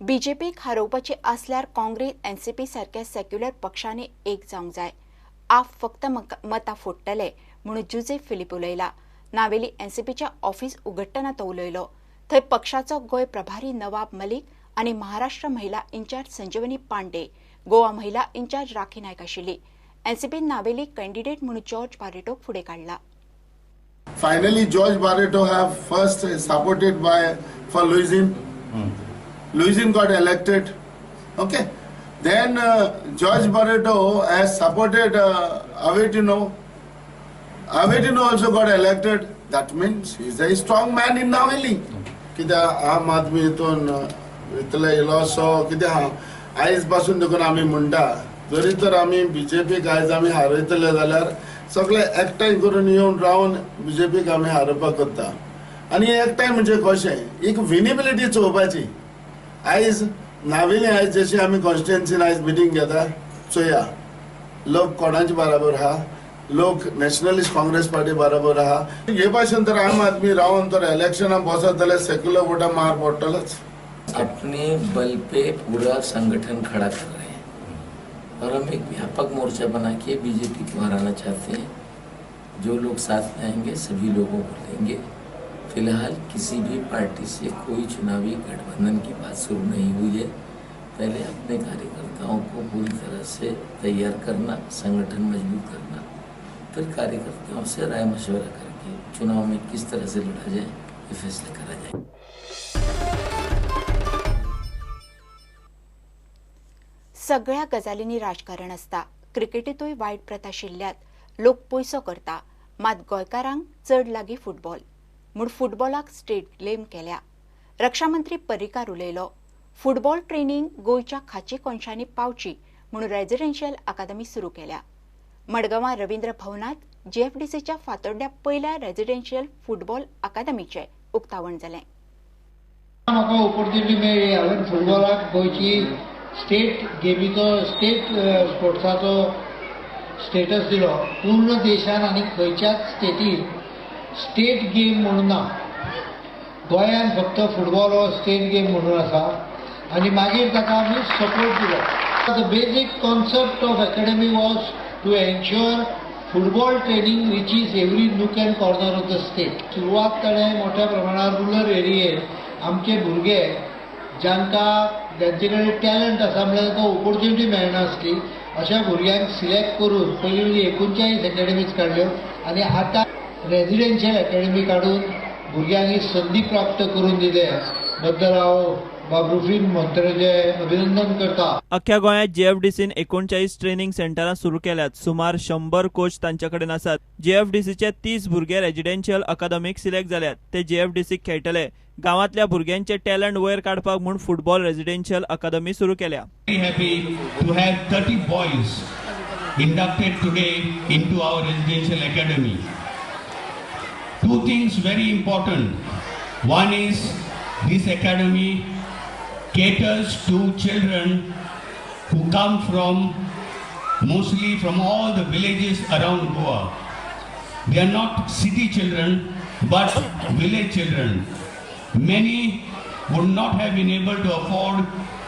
बीजेपीक हरोवपाची आसल्यार काँग्रेस एनसीपी सारख्या सेक्युलर पक्षांनी एक जावंक जाय. आप फक्त मतां फोडटले म्हणून जुझेफ फिलिप उलयला. नावेली एनसीपीच्या ऑफिस उगडटना तो उलयलो. थंय पक्षाचो गोंय प्रभारी नवाब मलीक आनी महाराष्ट्र महिला इन्चार्ज संजीवनी पांडे, गोवा महिला इन्चार्ज राखी नायक आशिल्ली. एनसीपीन नावेली कॅन्डिडेट म्हणून जॉर्ज बारेटोक फुडें काडला. Finally, George Barreto have first supported for Louisin. Louisin got elected. Okay. Then George Barreto has supported Avetino. Avetino also got elected. That means he's a strong man in Naveli. कित्या आम आदमी हितून इतले इलोसो कित्या आयज पासून देखून आमी म्हणटा जरी तर आमी बीजेपीक आयज आमी हारयतले जाल्यार सगळे एकठांय करून येवन रावन बीजेपीक आमी हारोवपाक करता. आनी एकठांय म्हणजे कशें एक विनेबिलिटी चोवपाची. आयज नावेली आयज जशी आमी कॉन्स्टिट्युएन्सीन आयज मिटींग घेता चोया लोक कोणाचे बराबर आहा, लोक नॅशनलिस्ट काँग्रेस पार्टी बराबर आहा. हे भाशेन तर आम आदमी रावन तर इलेक्शनाक बसत जाल्यार सेक्युलर वोटा मार पडटलोच. अपने बल पे पूरा संगठन खड़ा कर रहे हैं और हम एक व्यापक मोर्चा बना के बीजेपी को हराना चाहते हैं. जो लोग साथ में आएंगे सभी लोगों को लेंगे. फिलहाल किसी भी पार्टी से कोई चुनावी गठबंधन की बात शुरू नहीं हुई है. पहले अपने कार्यकर्ताओं को पूरी तरह से तैयार करना, संगठन मजबूत करना, फिर कार्यकर्ताओं से राय मशवरा करके चुनाव में किस तरह से लड़ा जाए ये फैसला करा जाए. सगळ्या गजालींनी राजकारण असता. क्रिकेटीतूय वायट प्रथा शिल्ल्यात लोक पयसो करता. मात गोंयकारांक चड लागीं फुटबॉल म्हूण फुटबॉलाक स्टेट क्लेम केल्या. रक्षा मंत्री पर्रीकार उलयलो. फुटबॉल ट्रेनिंग गोंयच्या खाची कोनशांनी पावची म्हणून रेजिडेन्शियल अकादमी सुरू केल्या. मडगांवां रवींद्र भवनात जीएफडीसीच्या फातोड्ड्या पयल्या रेजिडेन्शियल फुटबॉल अकादमीचें उक्तावण जालें. म्हाका ऑपॉर्च्युनिटी मेळ्ळी. हांवें फुटबॉलाक गोंयची स्टेट गेमीचो स्टेट स्पोर्ट्साचो स्टेटस दिलो. पूर्ण देशान आनी खंयच्याच स्टेटीन स्टेट गेम म्हणून ना. गोंयान फक्त फुटबॉल हो स्टेट गेम म्हणून आसा आनी मागीर ताका आमी सपोर्ट दिलो. The basic concept of academy was to ensure football training reaches every nook and corner of the state. सुरवात ताणें मोठ्या प्रमाणात रुरल एरियेन आमचे भुरगे जांकां जांचे कडेन टॅलंट आसा म्हळ्यार ताका ऑपॉर्च्युनिटी मेळनासली अशा भुरग्यांक सिलेक्ट करून पयलीं 39 अकॅडमीज काडल्यो आनी आतां रेजिडेन्शियल अकॅडमी काडून भुरग्यांक ही संदी प्राप्त करून दिले बद्दल हांव बाबरुफीन मंत्र्याचें अभिनंदन करता. अख्ख्या गोंयांत जीएफडीसीन 39 ट्रेनिंग सेंटरां सुरू केल्यात. सुमार 100 कोच तांचे कडेन आसात. जीएफडीसीचे 30 भुरगे रेजिडेन्शियल अकादमीक सिलेक्ट जाल्यात. ते जीएफडीसीक खेळटले. गांवांतल्या भुरग्यांचे टॅलंट वयर काडपाक म्हूण फुटबॉल रेजिडेन्शियल अकादमी सुरू केल्या. Happy to have 30 boys inducted today into our residential academy. Two things very important. One is this academy caters to children who come mostly from all the villages around Goa. They are not city children but village children. Many would not have been able to afford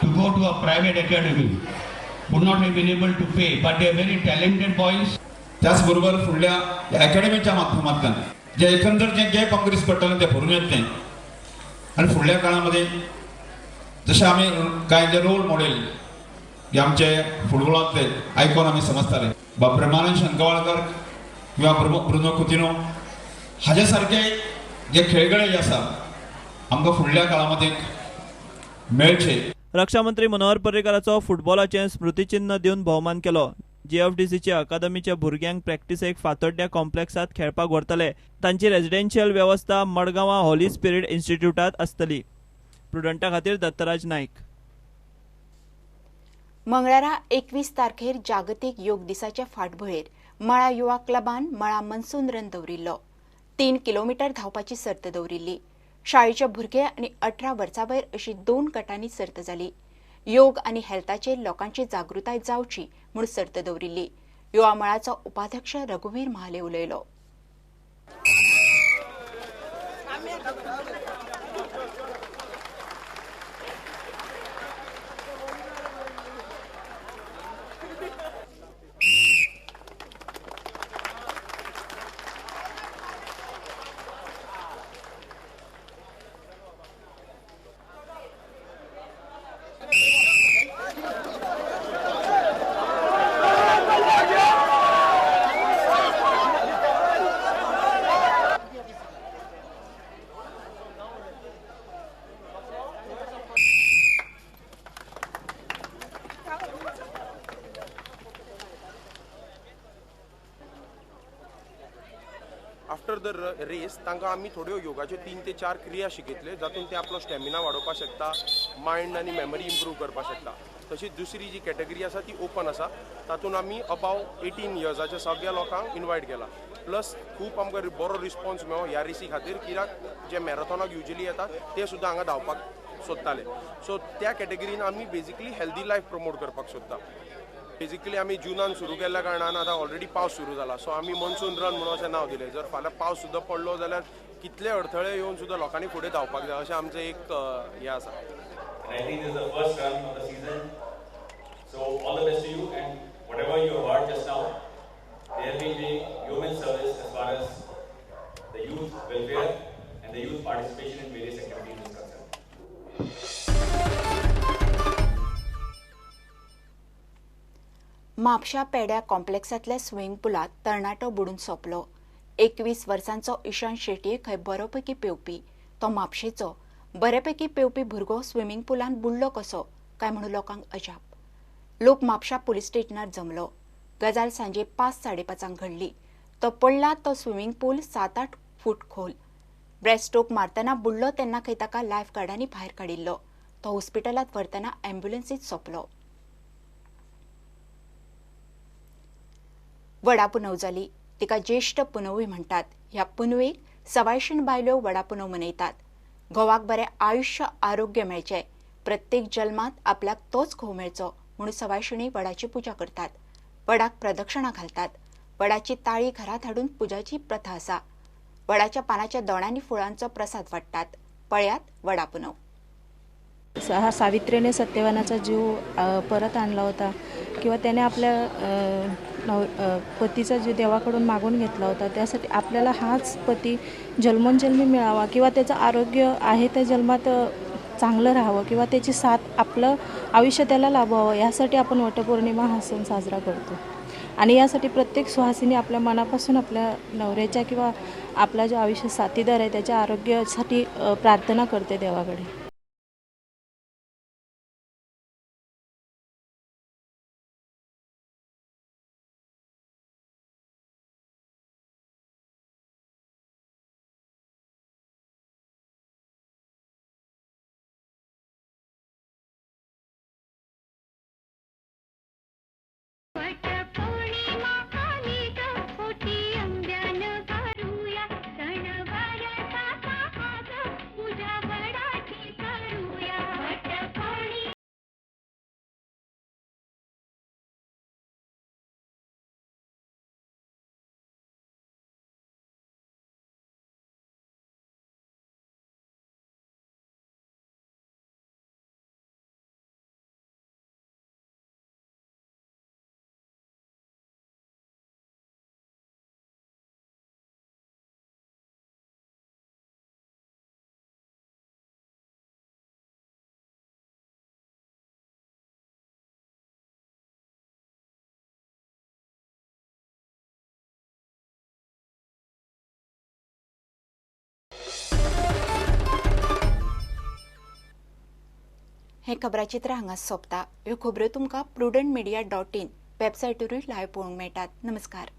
to go to a private academy, would not have been able to pay, but they are very talented boys. त्याचबरोबर फुडल्या अकॅडमीच्या माध्यमांतल्यान जे एकंदर जे gap Congress पडटलें तें भरून येतलें. आनी फुडल्या काळामध्ये जशें आमी कांय जे रोल मॉडेल जे आमचे फुटबॉलांतले आयकॉन आमी समजताले ब्रह्मानंद शंकवाळकर किंवा ब्रुनो कुतिनो हाजे सारके जे खेळगडे जे आसा आमकां फुडल्या काळामध्ये मेळचे. रक्षा मंत्री मनोहर पर्रीकाराचो फुटबॉलाचें स्मृतिचिन्ह दिवन भोवमान केलो. जीएफडीसीचे अकादमीच्या भुरग्यांक प्रॅक्टिसेक फातोड्ड्या कॉम्प्लेक्सात खेळपाक व्हरतले. तांची रेजिडेन्शियल वेवस्था मडगांवां हॉली स्पिरीट इन्स्टिट्यूटात आसतली. प्रुडंटा खातीर दत्तराज नायक. मंगळारा 21 तारखेर जागतीक योग दिसाचे फाटभुंयेर मळा युवा क्लबान मळा मनसून रन दवरिल्लो. 3 किलोमीटर धांवपाची सर्त दवरिल्ली. शाळेचे भुरगे आनी 18 वर्सां वयर अशी 2 गटांनी सर्त जाली. योग आनी हेल्थाचेर लोकांची जागृताय जावची म्हूण सर्त दवरिल्ली. युवा मळाचो उपाध्यक्ष रघुवीर महाले उलयलो. आफ्टर द रेस तांकां आमी थोड्यो योगाच्यो 3 ते 4 क्रिया शिकयतले जातून ते आपलो स्टॅमिना वाडोवपाक शकता, मायंड आनी मेमरी इम्प्रूव करपाक शकता. तशीच दुसरी जी कॅटेगरी आसा ती ओपन आसा, तातूंत आमी अबाव 18 इयर्साच्या सगळ्या लोकांक इन्वायट केला. प्लस खूब आमकां बरो रिस्पॉन्स मेळ्ळो ह्या रेसी खातीर, कित्याक जे मॅरेथॉनाक युजली येतात ते सुद्दां हांगा धांवपाक सोदताले. सो त्या कॅटेगरीन आमी बेजिकली हेल्दी लायफ प्रमोट करपाक सोदता. बेजिकली आमी जुनान सुरू केल्ल्या कारणान आतां ऑलरेडी पावस सुरू जाला, सो आमी मॉन्सून रन म्हणून अशें नांव दिलें. जर फाल्यां पावस सुद्दां पडलो जाल्यार कितले अडथळे येवन सुद्दां लोकांनी फुडें धांवपाक जाय अशें आमचें एक हें आसा. And I think this is the first run of the season. So all the best to you, and whatever you have heard just now, they have been doing human service as far as the youth welfare and the youth participation in various activities is concerned. Mapusa पेड्या कॉम्प्लेक्सांतल्या swimming पुलात तरणाटो बुडून सोंपलो. 21 वर्सांचो इशांत शेटये खंय बरोपैकी पेंवपी तो म्हापशेचो बऱ्यापैकी पेंवपी भुरगो स्विमींग पुलांत बुडलो कसो काय म्हणून लोकांक अजाप. लोक म्हापशा पुलीस स्टेशनार जमलो. गजाल सांजे 5:30 घडली. तो पडला तो स्विमींग पूल 7-8 फूट खोल. ब्रेस्टस्ट्रोक मारतना बुडलो तेन्ना खंय ताका लायफ गार्डांनी भायर काडिल्लो. तो हॉस्पिटलांत व्हरतना अँब्युलन्सींत सोंपलो. वडा पुनव जाली. तिका ज्येष्ठ पुनवूय म्हणटात. ह्या पुनवेक 27 बायल्यो वडा पुनव मनयतात. घोवाक बरें आयुष्य आरोग्य मेळचें, प्रत्येक जल्मांत आपल्याक तोच घोव मेळचो म्हणून 27 वडाची पुजा करतात. वडाक प्रदक्षिणा घालतात. वडाची ताळी घरांत हाडून पुजाची प्रथा आसा. वडाच्या पानाच्या दोणांनी फुळांचो प्रसाद वाडटात. पळयात वडा पुनव. सावित्रीने सत्यवानाचा जीव परत आणला होता किंवा त्याने आपल्या पतीचा जीव देवाकडून मागून घेतला होता. त्यासाठी आपल्याला हाच पती जन्मोजन्मी मिळावा किंवा त्याचं आरोग्य आहे त्या जन्मात चांगलं राहावं किंवा त्याची साथ आपलं आयुष्य त्याला लाभावं यासाठी आपण वटपौर्णिमा हा सण साजरा करतो. आणि यासाठी प्रत्येक सुहासिनी आपल्या मनापासून आपल्या नवऱ्याच्या किंवा आपला जो आयुष्य साथीदार आहे त्याच्या आरोग्यासाठी प्रार्थना करते देवाकडे. हे खबराचित्र हांगा सोंपता. ह्यो खबरो तुमकां prudentmedia.in वेबसायटीरूय लायव्ह पळोवंक मेळटात. नमस्कार.